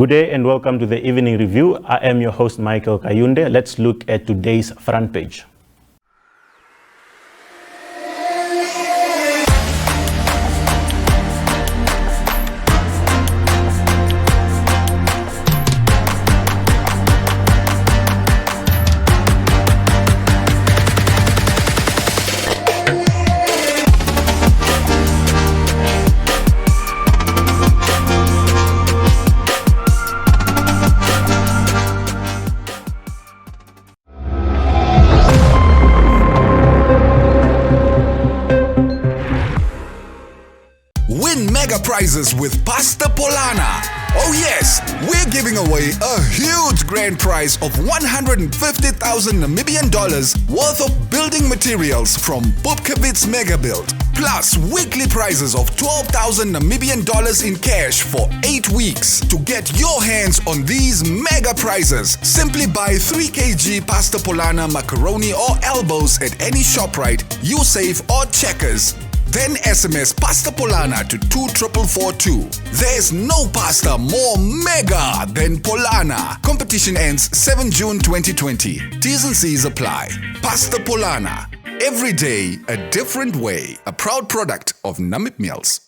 Good day and welcome to the Evening Review. I am your host, Michael Kayunde. Let's look at today's front page. Win mega prizes with Pasta Polana. Oh yes, we're giving away a huge grand prize of 150,000 Namibian dollars worth of building materials from Bubkevitz Mega Build. Plus weekly prizes of 12,000 Namibian dollars in cash for 8 weeks. To get your hands on these mega prizes, simply buy 3 kg Pasta Polana macaroni or elbows at any ShopRite, USafe or Checkers. Then SMS Pasta Polana to 24442. There's no pasta more mega than Polana. Competition ends 7 June 2020. T's and C's apply. Pasta Polana. Every day, a different way. A proud product of Namib Meals.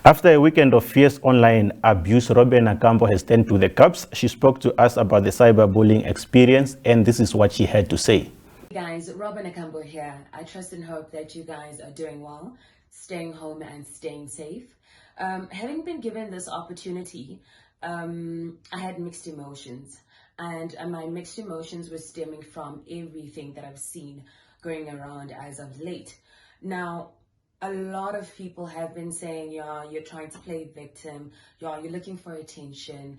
After a weekend of fierce online abuse, Robyn Nakaambo has turned to the cups. She spoke to us about the cyberbullying experience, and this is what she had to say. Hey guys, Robyn Nakaambo here. I trust and hope that you guys are doing well, staying home and staying safe. Having been given this opportunity, I had mixed emotions, and my mixed emotions were stemming from everything that I've seen going around as of late. Now, a lot of people have been saying, yeah, you're trying to play victim, yeah, you're looking for attention,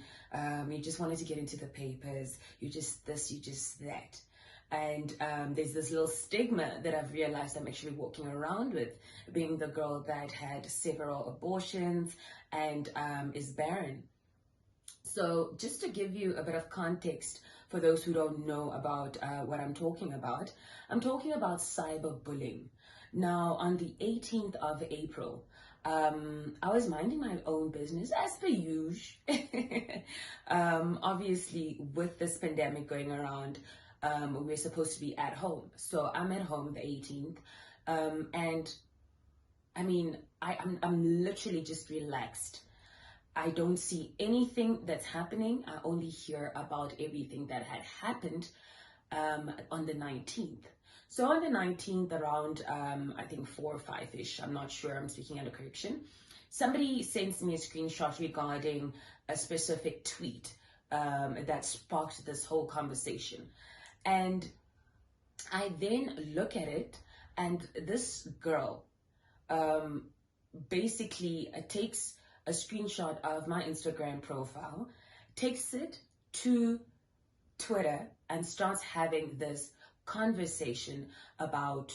you just wanted to get into the papers, you just this, you just that. And there's this little stigma that I've realized I'm actually walking around with, being the girl that had several abortions and is barren. So just to give you a bit of context for those who don't know about what I'm talking about cyberbullying. Now, on the 18th of April, I was minding my own business as per usual. Obviously, with this pandemic going around, we're supposed to be at home. So I'm at home the 18th, and I mean, I'm literally just relaxed. I don't see anything that's happening. I only hear about everything that had happened on the 19th. So on the 19th, around, I think 4 or 5-ish, I'm not sure, I'm speaking under correction, somebody sends me a screenshot regarding a specific tweet that sparked this whole conversation. And I then look at it, and this girl basically takes a screenshot of my Instagram profile, takes it to Twitter, and starts having this conversation about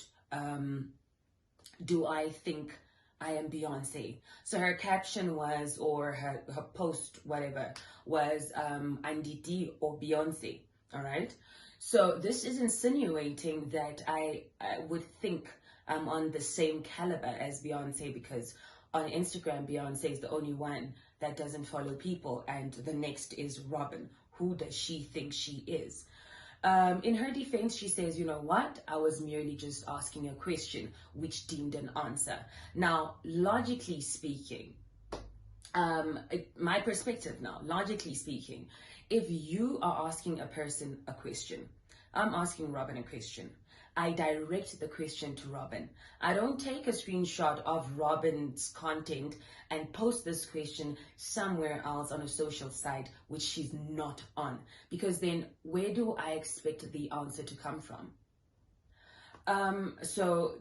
do I think I am Beyonce? So her caption was, or her post, whatever, was Anditi or Beyonce. All right. So this is insinuating that I would think I'm on the same caliber as Beyonce, because on Instagram, Beyonce is the only one that doesn't follow people, and the next is Robyn. Who does she think she is? In her defense, she says, you know what? I was merely just asking a question, which deemed an answer. Now, logically speaking, my perspective now, logically speaking, if you are asking a person a question, I'm asking Robyn a question, I direct the question to Robyn. I don't take a screenshot of Robyn's content and post this question somewhere else on a social site which she's not on, because then where do I expect the answer to come from? So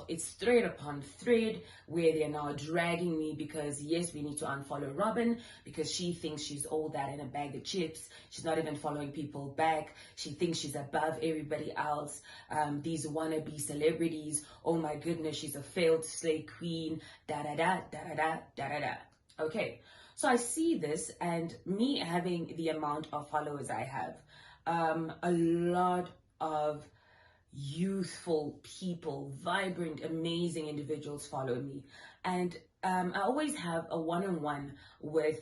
it's thread upon thread where they're now dragging me, because yes, we need to unfollow Robyn because she thinks she's all that in a bag of chips. She's not even following people back. She thinks she's above everybody else. These wannabe celebrities, oh my goodness, she's a failed slay queen, da da da da da da da da da. Okay, so I see this, and me having the amount of followers I have, a lot of youthful people, vibrant, amazing individuals follow me. And I always have a one-on-one with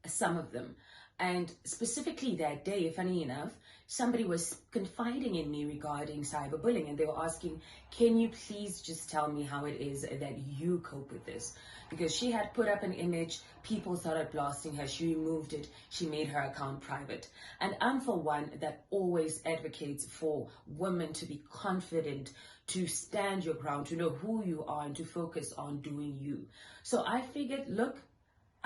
some of them. And specifically that day, funny enough, somebody was confiding in me regarding cyberbullying, and they were asking, can you please just tell me how it is that you cope with this? Because she had put up an image, people started blasting her, she removed it, she made her account private. And I'm for one that always advocates for women to be confident, to stand your ground, to know who you are, and to focus on doing you. So I figured, look,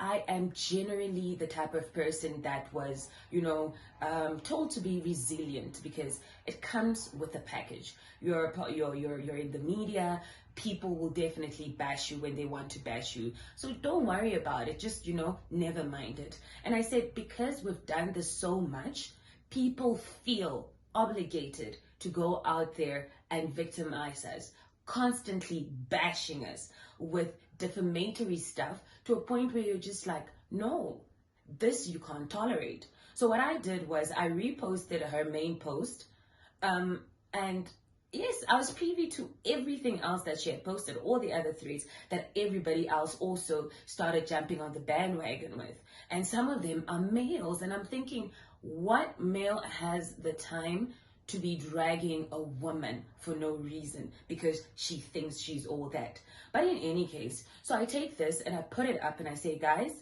I am generally the type of person that was, told to be resilient, because it comes with a package. You're in the media. People will definitely bash you when they want to bash you. So don't worry about it. Just, never mind it. And I said, because we've done this so much, people feel obligated to go out there and victimize us, constantly bashing us with defamatory stuff, to a point where you're just like, no, this you can't tolerate. So what I did was I reposted her main post, and yes, I was privy to everything else that she had posted, all the other threads that everybody else also started jumping on the bandwagon with. And some of them are males, and I'm thinking, what male has the time to be dragging a woman for no reason because she thinks she's all that? But in any case, so I take this and I put it up and I say, guys,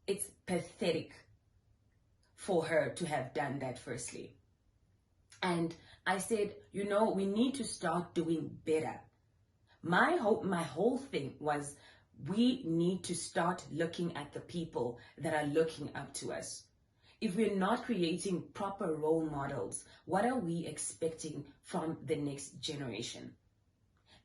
it's pathetic for her to have done that, firstly. And I said, we need to start doing better. My whole thing was, we need to start looking at the people that are looking up to us. If we're not creating proper role models, what are we expecting from the next generation?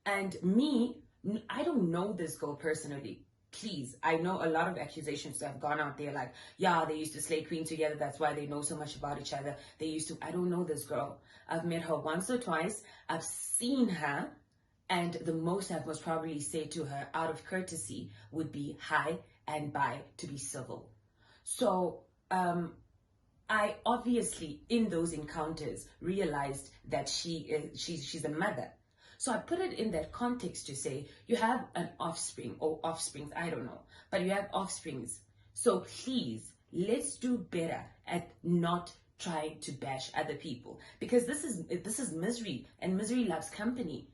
And me, I don't know this girl personally. Please, I know a lot of accusations that have gone out there like, yeah, they used to slay queen together, that's why they know so much about each other. I don't know this girl. I've met her once or twice. I've seen her, and the most I most probably say to her out of courtesy would be hi and bye, to be civil. So, I obviously, in those encounters, realized that she's a mother. So I put it in that context to say, you have an offspring or offsprings, I don't know, but you have offsprings. So please, let's do better at not trying to bash other people, because this is misery, and misery loves company.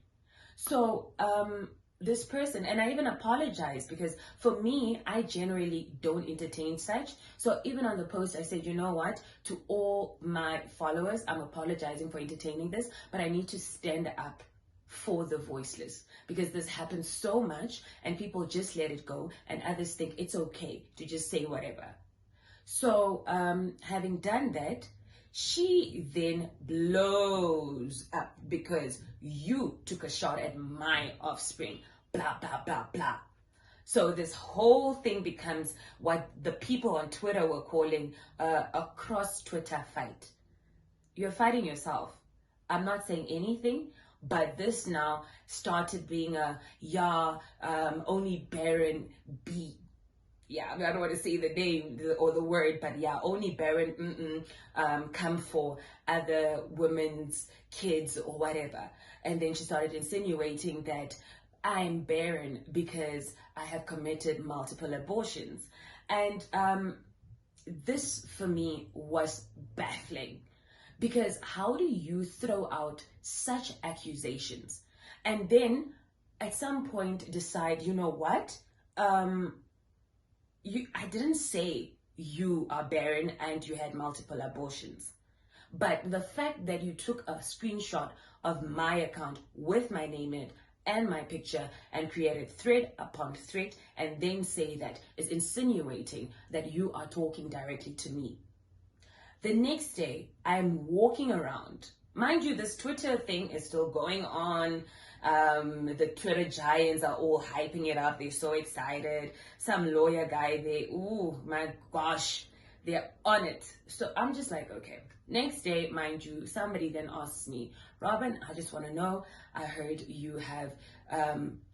So this person, and I even apologized, because for me, I generally don't entertain such. So even on the post, I said, you know what, to all my followers, I'm apologizing for entertaining this, but I need to stand up for the voiceless, because this happens so much and people just let it go, and others think it's okay to just say whatever. So having done that, she then blows up because you took a shot at my offspring, blah, blah, blah, blah. So this whole thing becomes what the people on Twitter were calling a cross-Twitter fight. You're fighting yourself. I'm not saying anything, but this now started being only Baron B. Yeah, I don't want to say the name or the word, but yeah, only Baron come for other women's kids or whatever. And then she started insinuating that I'm barren because I have committed multiple abortions. And this for me was baffling, because how do you throw out such accusations and then at some point decide, you know what, I didn't say you are barren and you had multiple abortions. But the fact that you took a screenshot of my account with my name in it and my picture and created thread upon thread and then say that is insinuating that you are talking directly to me. The next day, I'm walking around. Mind you, this Twitter thing is still going on. The Twitter giants are all hyping it up. They're so excited. Some lawyer guy there, ooh, my gosh, they're on it. So I'm just like, okay. Next day, mind you, somebody then asks me, Robyn, I just want to know, I heard you have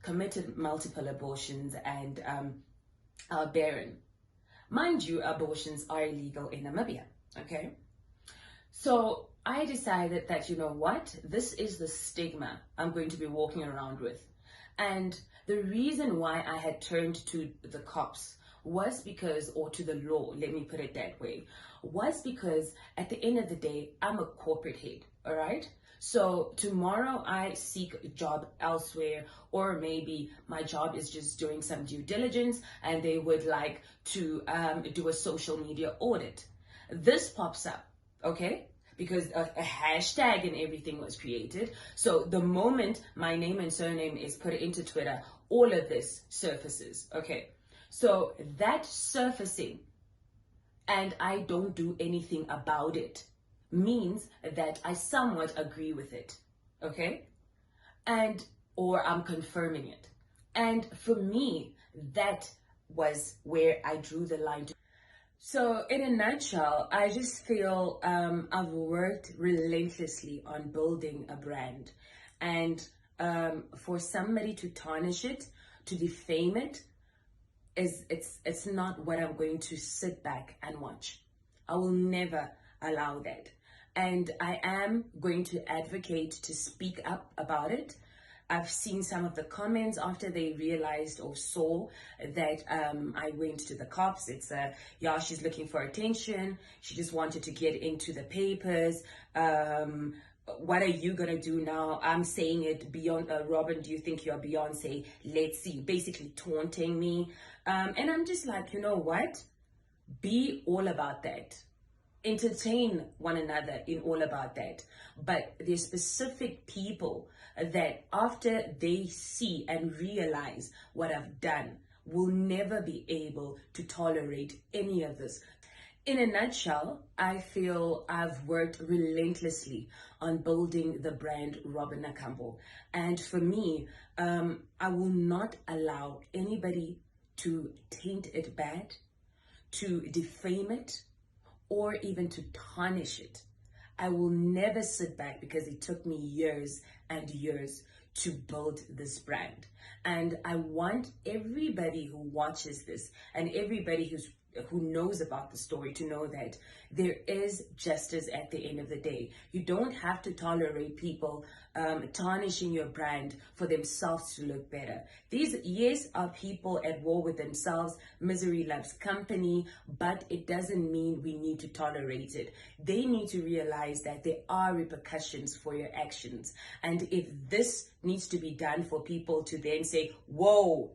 committed multiple abortions and are barren. Mind you, abortions are illegal in Namibia, okay? So I decided that, you know what, this is the stigma I'm going to be walking around with. And the reason why I had turned to the cops was because, or to the law, let me put it that way, was because at the end of the day, I'm a corporate head, all right? So tomorrow I seek a job elsewhere, or maybe my job is just doing some due diligence and they would like to do a social media audit. This pops up, okay? Because a hashtag and everything was created. So the moment my name and surname is put into Twitter, all of this surfaces, okay? So that surfacing, and I don't do anything about it, means that I somewhat agree with it, okay? And, or I'm confirming it. And for me, that was where I drew the line. So in a nutshell, I just feel I've worked relentlessly on building a brand, and for somebody to tarnish it, to defame it, it's not what I'm going to sit back and watch. I will never allow that. And I am going to advocate to speak up about it. I've seen some of the comments after they realized or saw that I went to the cops. It's yeah, she's looking for attention. She just wanted to get into the papers. What are you gonna do now? I'm saying it beyond, Robyn, do you think you're Beyonce? Let's see, basically taunting me. And I'm just like, you know what? Be all about that. Entertain one another in all about that. But there's specific people that after they see and realize what I've done will never be able to tolerate any of this. In a nutshell, I feel I've worked relentlessly on building the brand Robyn Nakaambo. And for me, I will not allow anybody to taint it bad, to defame it, or even to tarnish it. I will never sit back because it took me years and years to build this brand. And I want everybody who watches this and everybody who knows about the story to know that there is justice at the end of the day. You don't have to tolerate people tarnishing your brand for themselves to look better. These, yes, are people at war with themselves. Misery loves company, but it doesn't mean we need to tolerate it. They need to realize that there are repercussions for your actions. And if this needs to be done for people to then say, whoa,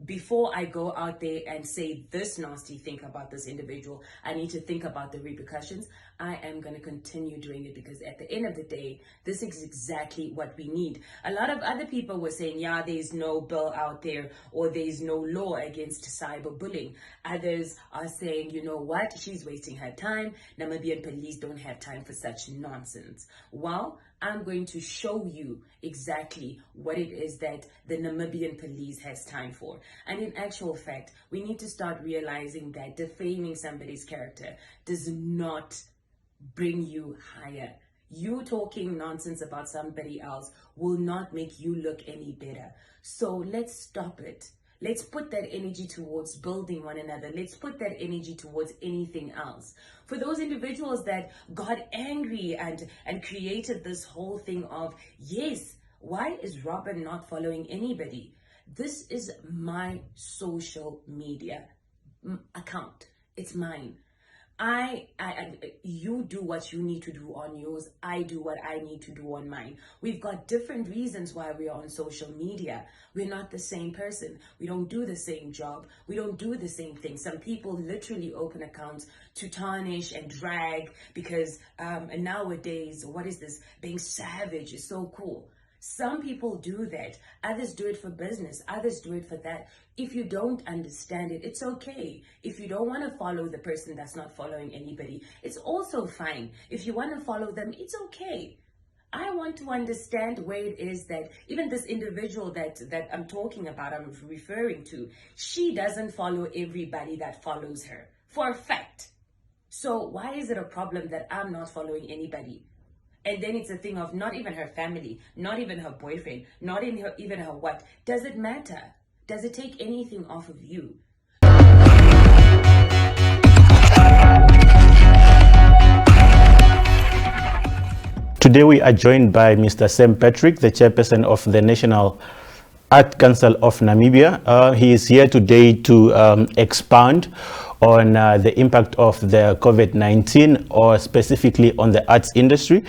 before I go out there and say this nasty thing about this individual, I need to think about the repercussions. I am going to continue doing it because at the end of the day, this is exactly what we need. A lot of other people were saying, yeah, there's no bill out there or there's no law against cyberbullying. Others are saying, you know what, she's wasting her time. Namibian police don't have time for such nonsense. Well, I'm going to show you exactly what it is that the Namibian police has time for. And in actual fact, we need to start realizing that defaming somebody's character does not bring you higher. You talking nonsense about somebody else will not make you look any better. So let's stop it. Let's put that energy towards building one another. Let's put that energy towards anything else. For those individuals that got angry and created this whole thing of, yes, why is Robyn not following anybody? This is my social media account. It's mine. You do what you need to do on yours. I do what I need to do on mine. We've got different reasons why we are on social media. We're not the same person. We don't do the same job. We don't do the same thing. Some people literally open accounts to tarnish and drag because nowadays, what is this? Being savage is so cool. Some people do that. Others do it for business. Others do it for that. If you don't understand it, it's okay. If you don't want to follow the person that's not following anybody, it's also fine. If you want to follow them, it's okay. I want to understand where it is that even this individual that I'm talking about, I'm referring to, she doesn't follow everybody that follows her for a fact. So why is it a problem that I'm not following anybody? And then it's a thing of not even her family, not even her boyfriend, not even her what. Does it matter? Does it take anything off of you? Today we are joined by Mr. Sam Patrick, the chairperson of the National Art Council of Namibia. He is here today to expound on the impact of the COVID-19, or specifically on the arts industry.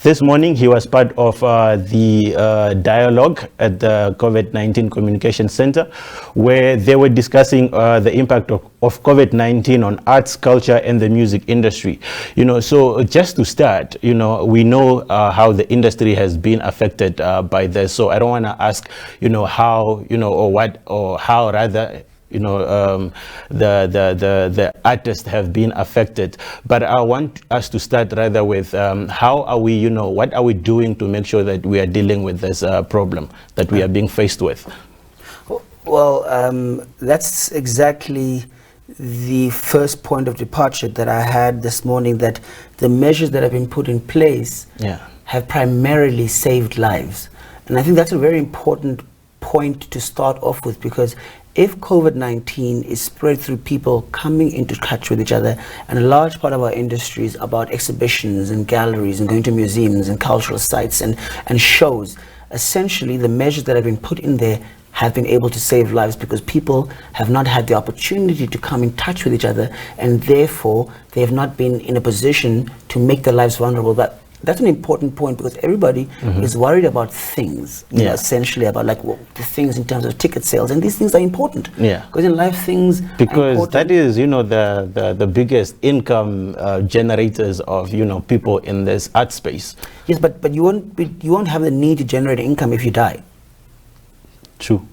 This morning he was part of the dialogue at the COVID-19 Communication Center, where they were discussing the impact of COVID-19 on arts, culture, and the music industry. So just to start, we know how the industry has been affected by this. So I don't want to ask, how, or what, or how rather, the artists have been affected, but I want us to start rather with how are we, what are we doing to make sure that we are dealing with this problem that we are being faced with? Well, that's exactly the first point of departure that I had this morning, that the measures that have been put in place have primarily saved lives. And I think that's a very important point to start off with, because if COVID-19 is spread through people coming into touch with each other, and a large part of our industry is about exhibitions and galleries and going to museums and cultural sites and shows, essentially the measures that have been put in there have been able to save lives, because people have not had the opportunity to come in touch with each other, and therefore they have not been in a position to make their lives vulnerable. But that's an important point, because everybody is worried about things, essentially about the things in terms of ticket sales, and these things are important. Because in life, things because that is, the biggest income generators of people in this art space. Yes, but you won't have the need to generate income if you die. True.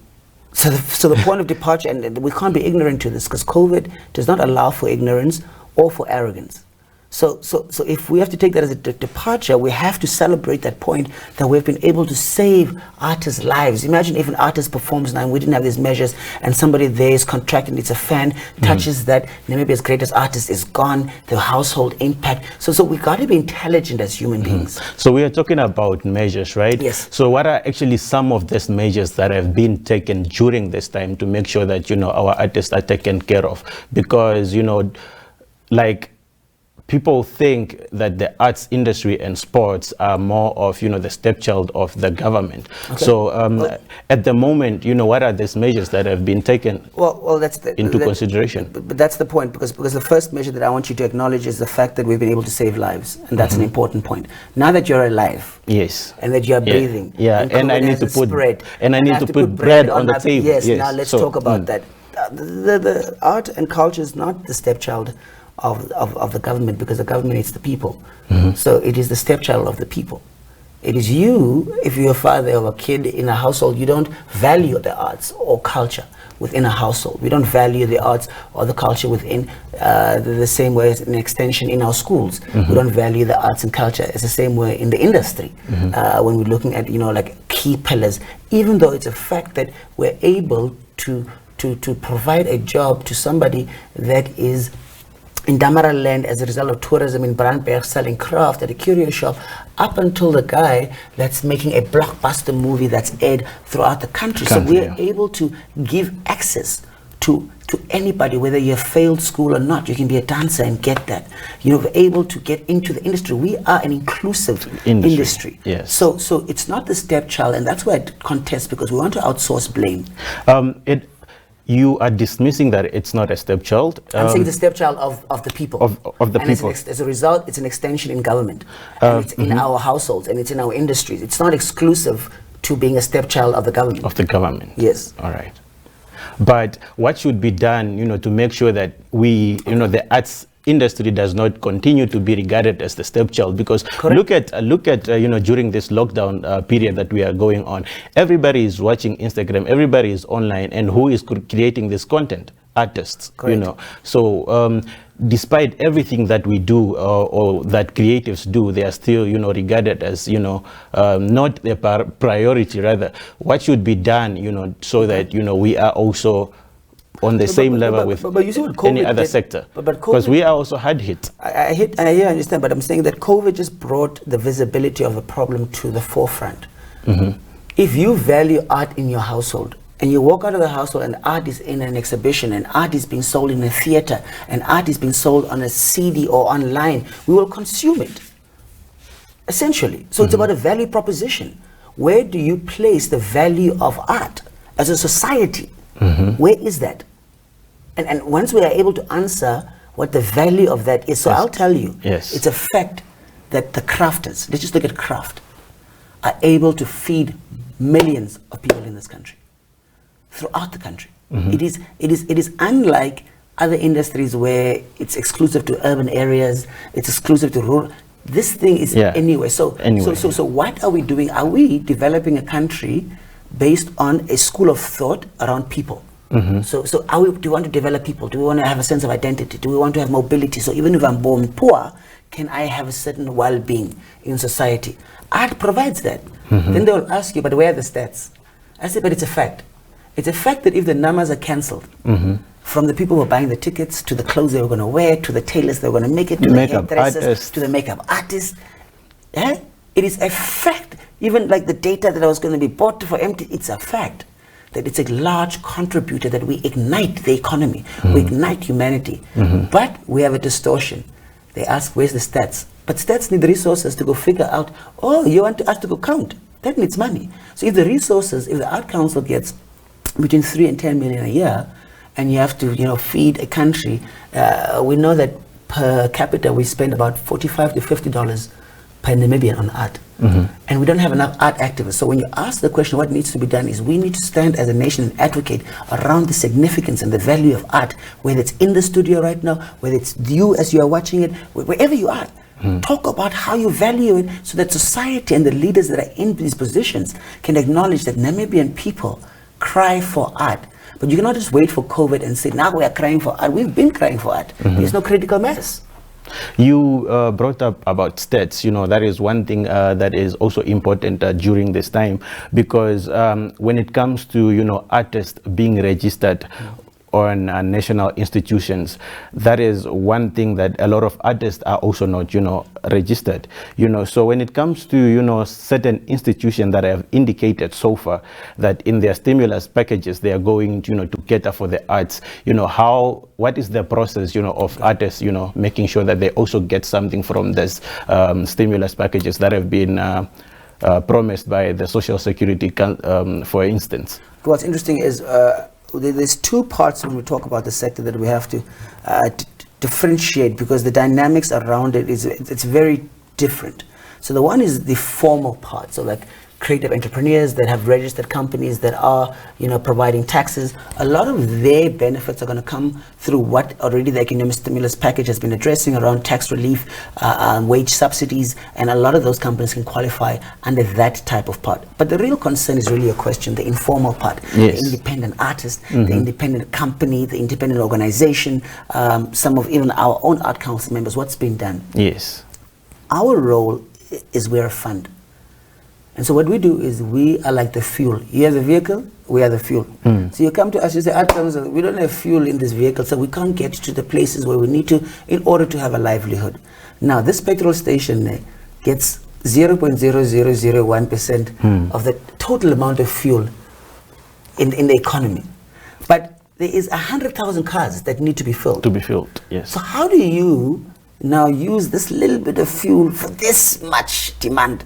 So the point of departure, and we can't be ignorant to this, because COVID does not allow for ignorance or for arrogance. So if we have to take that as a departure, we have to celebrate that point, that we've been able to save artists' lives. Imagine if an artist performs now and we didn't have these measures, and somebody there is contracted, it's a fan, touches that, Namibia's greatest artist is gone, the household impact. So we got to be intelligent as human beings. So we are talking about measures, right? Yes. So what are actually some of these measures that have been taken during this time to make sure that, our artists are taken care of? Because, people think that the arts industry and sports are more of, the stepchild of the government. Okay. So at the moment, what are these measures that have been taken into consideration? But that's the point, because the first measure that I want you to acknowledge is the fact that we've been able to save lives, and that's an important point. Now that you're alive, yes, and that you're breathing, and I need to put bread on the table. Yes, now let's talk about that. The art and culture is not the stepchild of the government, because the government is the people. So it is the stepchild of the people. It is you, if you're a father of a kid in a household, you don't value the arts or culture within a household. We don't value the arts or the culture within the same way as an extension in our schools. We don't value the arts and culture as the same way in the industry. When we're looking at, key pillars, even though it's a fact that we're able to provide a job to somebody that is in Damara land as a result of tourism in Brandberg, selling craft at a curio shop, up until the guy that's making a blockbuster movie that's aired throughout the country. So we're able to give access to anybody, whether you have failed school or not. You can be a dancer and get that. You're able to get into the industry. We are an inclusive industry. Yes. So it's not the stepchild, and that's why I contest, because we want to outsource blame. You are dismissing that it's not a stepchild. I'm saying the stepchild of the people. Of the people. As a result, it's an extension in government. And it's in our households, and it's in our industries. It's not exclusive to being a stepchild of the government. Of the government. Yes. All right. But what should be done, to make sure that we, the arts industry does not continue to be regarded as the stepchild? Because look at during this lockdown period that we are going on, everybody is watching Instagram, everybody is online, and who is creating this content? Artists. So despite everything that we do or that creatives do, they are still regarded as not the priority. Rather, what should be done so that we are also on the same level with you see what any other sector, because we are also hard hit. I understand, but I'm saying that COVID just brought the visibility of the problem to the forefront. If you value art in your household, and you walk out of the household and art is in an exhibition, and art is being sold in a theater, and art is being sold on a CD or online, we will consume it. essentially. So it's about a value proposition. Where do you place the value of art as a society? Where is that? And once we are able to answer what the value of that is, so I'll tell you, it's a fact that the crafters, let's just look at craft, are able to feed millions of people in this country, throughout the country. It is unlike other industries where it's exclusive to urban areas, it's exclusive to rural. This thing is anywhere. So what are we doing? Are we developing a country based on a school of thought around people? So do we want to develop people? Do we want to have a sense of identity? Do we want to have mobility? So even if I'm born poor, can I have a certain well-being in society? Art provides that. Then they'll ask you, but where are the stats? I say, but it's a fact. It's a fact that if the numbers are cancelled, from the people who are buying the tickets, to the clothes they were going to wear, to the tailors they were going to make it, to the hairdressers, to the makeup artists, it is a fact. Even like the data that was going to be bought for empty, it's a fact that it's a large contributor, that we ignite the economy, we ignite humanity. But we have a distortion. They ask, where's the stats? But stats need the resources to go figure out, oh, you want us to go count. That needs money. So if the resources, if the Art Council gets between 3 and 10 million a year, and you have to, feed a country, we know that per capita we spend about $45 to $50 per Namibian on art. And we don't have enough art activists. So when you ask the question, what needs to be done, is we need to stand as a nation and advocate around the significance and the value of art, whether it's in the studio right now, whether it's you as you are watching it, wherever you are. Talk about how you value it, so that society and the leaders that are in these positions can acknowledge that Namibian people cry for art. But you cannot just wait for COVID and say, now we are crying for art. We've been crying for art. There's no critical mass. You brought up about stats. That is one thing that is also important during this time, because when it comes to, artists being registered on national institutions, that is one thing that a lot of artists are also not, registered. So when it comes to, certain institutions that have indicated so far that in their stimulus packages they are going, to cater for the arts, what is the process, of artists, making sure that they also get something from this stimulus packages that have been promised by the Social Security, for instance? What's interesting is there's two parts when we talk about the sector that we have to differentiate, because the dynamics around it it's very different. So the one is the formal part, so like creative entrepreneurs that have registered companies that are providing taxes. A lot of their benefits are going to come through what already the economic stimulus package has been addressing around tax relief, wage subsidies, and a lot of those companies can qualify under that type of part. But the real concern is really a question, the informal part, the independent artist, the independent company, the independent organization, some of even our own Art Council members. What's been done? Our role is we're a fund. And so what we do is we are like the fuel. You have the vehicle, we are the fuel. So you come to us, you say, Art Council, we don't have fuel in this vehicle, so we can't get to the places where we need to in order to have a livelihood. Now, this petrol station gets 0.0001% of the total amount of fuel in the economy. But there is 100,000 cars that need to be filled. So how do you now use this little bit of fuel for this much demand?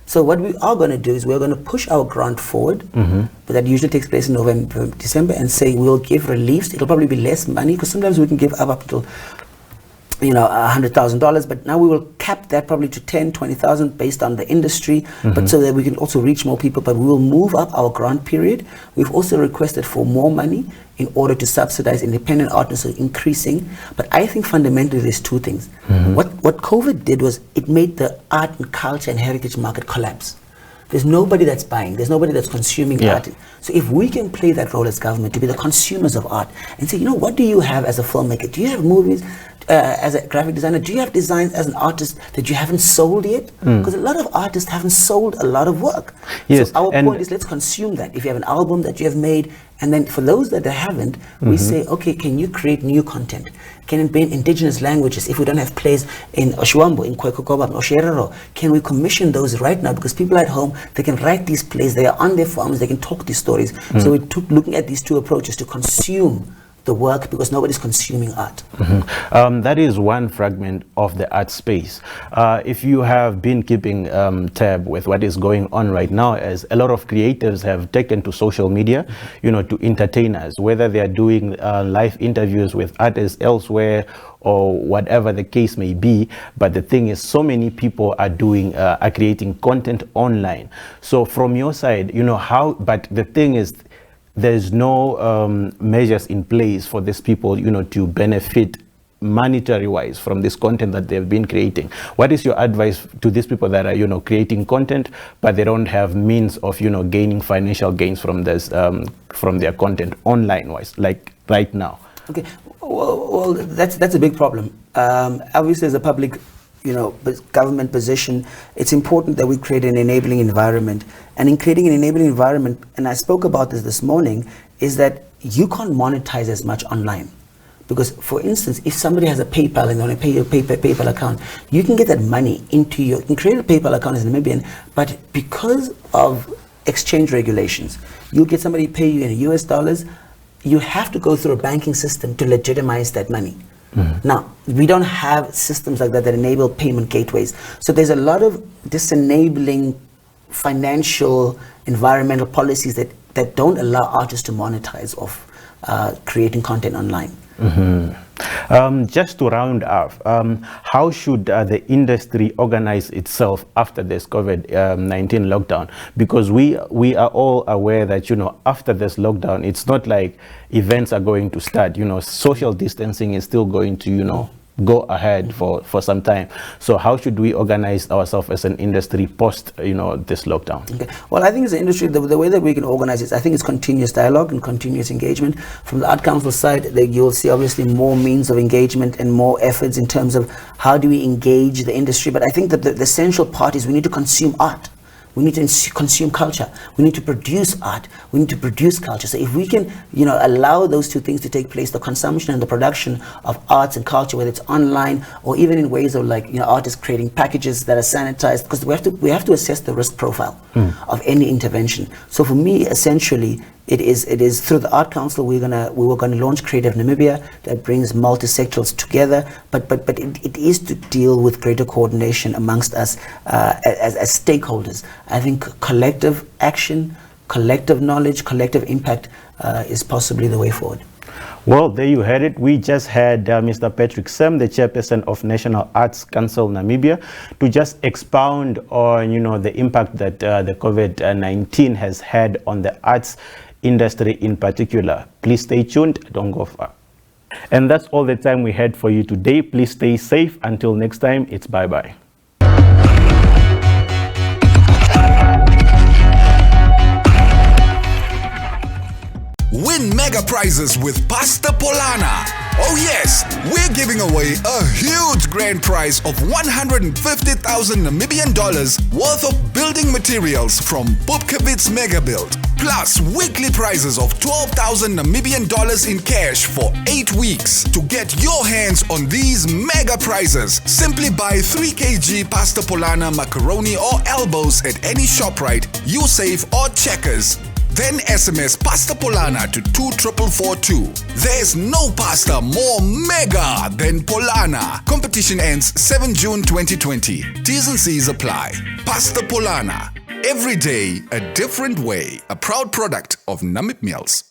So what we are going to do is we're going to push our grant forward, but that usually takes place in November, December, and say we'll give reliefs. It'll probably be less money, because sometimes we can give up to $100,000, but now we will cap that probably to 10, 20,000 based on the industry, but so that we can also reach more people. But we will move up our grant period. We've also requested for more money in order to subsidize independent artists, so increasing. But I think fundamentally there's two things. What COVID did was it made the art and culture and heritage market collapse. There's nobody that's buying. There's nobody that's consuming art. So if we can play that role as government to be the consumers of art and say, what do you have as a filmmaker? Do you have movies? As a graphic designer, do you have designs as an artist that you haven't sold yet? Because a lot of artists haven't sold a lot of work. So our point is, let's consume that. If you have an album that you have made, and then for those that haven't, we say, okay, can you create new content? Can it be in indigenous languages? If we don't have plays in Oshuambo, in Kwekokobam, Osherero, can we commission those right now? Because people at home, they can write these plays, they are on their farms, they can talk these stories. So we took looking at these two approaches to consume the work because nobody's consuming art. That is one fragment of the art space. If you have been keeping tab with what is going on right now, as a lot of creatives have taken to social media, to entertain us, whether they are doing live interviews with artists elsewhere or whatever the case may be. But the thing is, so many people are creating content online. So from your side, but the thing is, there's no measures in place for these people, to benefit monetary wise from this content that they've been creating. What is your advice to these people that are, creating content, but they don't have means of, gaining financial gains from this, from their content online wise, like right now? Okay, well, that's a big problem. Obviously, as a public, government position, it's important that we create an enabling environment. And in creating an enabling environment, and I spoke about this morning, is that you can't monetize as much online. Because, for instance, if somebody has a PayPal and they want to pay your PayPal account, you can get that money into you can create a PayPal account as a Namibian, but because of exchange regulations, you'll get somebody pay you in US dollars, you have to go through a banking system to legitimize that money. Now, we don't have systems like that enable payment gateways. So there's a lot of disenabling financial, environmental policies that don't allow artists to monetize off creating content online. Just to round off, how should the industry organize itself after this COVID-19 lockdown? Because we are all aware that, after this lockdown, it's not like events are going to start. Social distancing is still going to, go ahead for some time. So how should we organize ourselves as an industry post, this lockdown? Okay. Well, I think as an industry, the way that we can organize it, I think it's continuous dialogue and continuous engagement. From the Art Council side, you'll see obviously more means of engagement and more efforts in terms of how do we engage the industry. But I think that the essential part is we need to consume art. We need to consume culture. We need to produce art. We need to produce culture. So if we can, allow those two things to take place, the consumption and the production of arts and culture, whether it's online or even in ways of artists creating packages that are sanitized, because we have to assess the risk profile of any intervention. So for me, essentially, it is through the Art Council we were gonna launch Creative Namibia that brings multi-sectorals together, but it is to deal with greater coordination amongst us as stakeholders. I think collective action, collective knowledge, collective impact is possibly the way forward. Well, there you had it. We just had Mr. Patrick Sem, the chairperson of National Arts Council Namibia, to just expound on the impact that the COVID-19 has had on the arts industry in particular. Please stay tuned, don't go far. And that's all the time we had for you today. Please stay safe. Until next time, it's bye-bye. Win mega prizes with Pastor Polana. Oh yes, we're giving away a huge grand prize of 150,000 Namibian dollars worth of building materials from Pupkewitz Mega Build. Plus weekly prizes of 12,000 Namibian dollars in cash for 8 weeks. To get your hands on these mega prizes, simply buy 3 kg Pastor Polana macaroni or elbows at any ShopRite, USafe or Checkers. Then SMS Pasta Polana to 24442. There's no pasta more mega than Polana. Competition ends 7 June 2020. T's and C's apply. Pasta Polana. Every day, a different way. A proud product of Namib Meals.